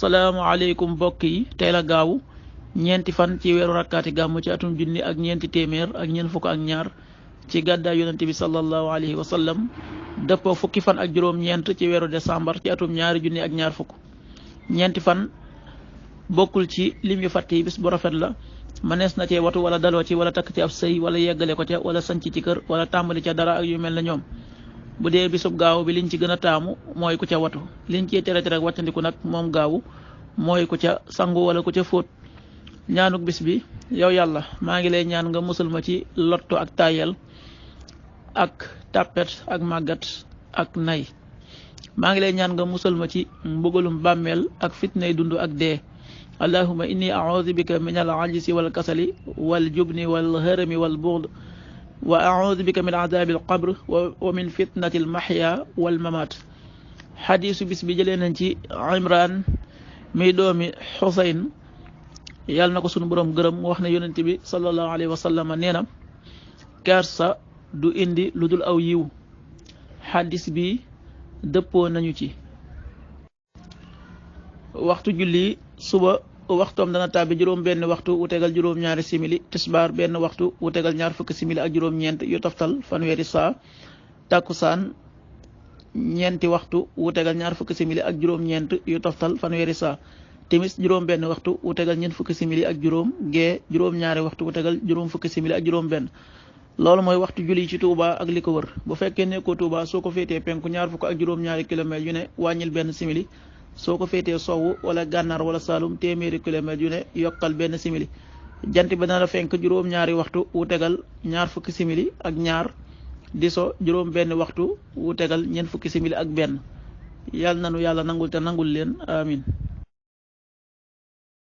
salaamaaleykum mbokk yi tey la gaawu ñeenti fan ci weeru rakkaati gàmmu ci atum junni ak ñeenti téeméer ak ñeent fukk ak ñaar ci gàddaay yonente bi sallallahu alayhi wa sallam dëppoo fukki fan ak juróom-ñeent ci weeru décembre ci atum ñaari junni ak ñaar fukk. ñeenti fan bokkul ci lim yu fàtte yi bis bu rafet la mënees na cee watu wala daloo ci wala takk ci ab sëy wala yeggale ko ca wala sanc ci kër wala tàmbali ca dara ak yu mel na ñoom. bu dee bisub gaaw bi liñ ci gën a taamu mooy ku ca watu liñ ciy tere rek wàccandiku nag moom gaawu mooy ku ca sangu wala ku ca fóot. ñaanuk bis bi yow yàlla maa ngi lay ñaan nga musul ma ci lottu ak tayel ak tàppet ak màggat ak nay. maa ngi lay ñaan nga musal ma ci mbugalum bàmmeel ak fitnay dund ak dee. allahumma inni a'udhu bika min al-ajzi wal kasali wal jubni wal harami wal bughd wa a'udhu bika min adhabil qabr wa min fitnatil mahya wal mamat. xadiisu bis bi jëlee nañ ci Imran mi doomi Xusayn yàlla na ko sunu borom gërëm mu wax ne yonent bi sallallahu alayhi wa sallam nee na kersa du indi lu dul aw yiw. xadis bi dëppoo nañu ci. waxtu julli suba waxtoom dana tàbbi juróom benn waxtu wu tegal juróom ñaari simili tisbaar benn waxtu wu tegal ñaar fukki simili ak juróom ñeent yu toftal fanweeri saa. takkusaan ñeenti waxtu wu tegal ñaar fukki simili ak juróom ñeent yu toftal fanweeri saa. timis juróom benn waxtu wu tegal ñeent fukki simili ak juróom. gee juróom ñaari waxtu wu tegal juróom fukki simili ak juróom benn. loolu mooy waxtu julli ci Touba ak li ko wër. bu fekkee nekkoo Touba soo ko féetee penku ñaar fukk ak juróom ñaari kilomètres yu ne wàññil benn simili. soo ko féetee sowwu wala gànnaar wala saalum téeméeri kilomètres yu ne yokkal benn simili. jant bi dana la fenk juróom ñaari waxtu wu tegal ñaar fukki simili ak ñaar. di so juróom benn waxtu wu tegal ñeent fukki simili ak benn. yàlla nanu yàlla nangul te nangul leen amin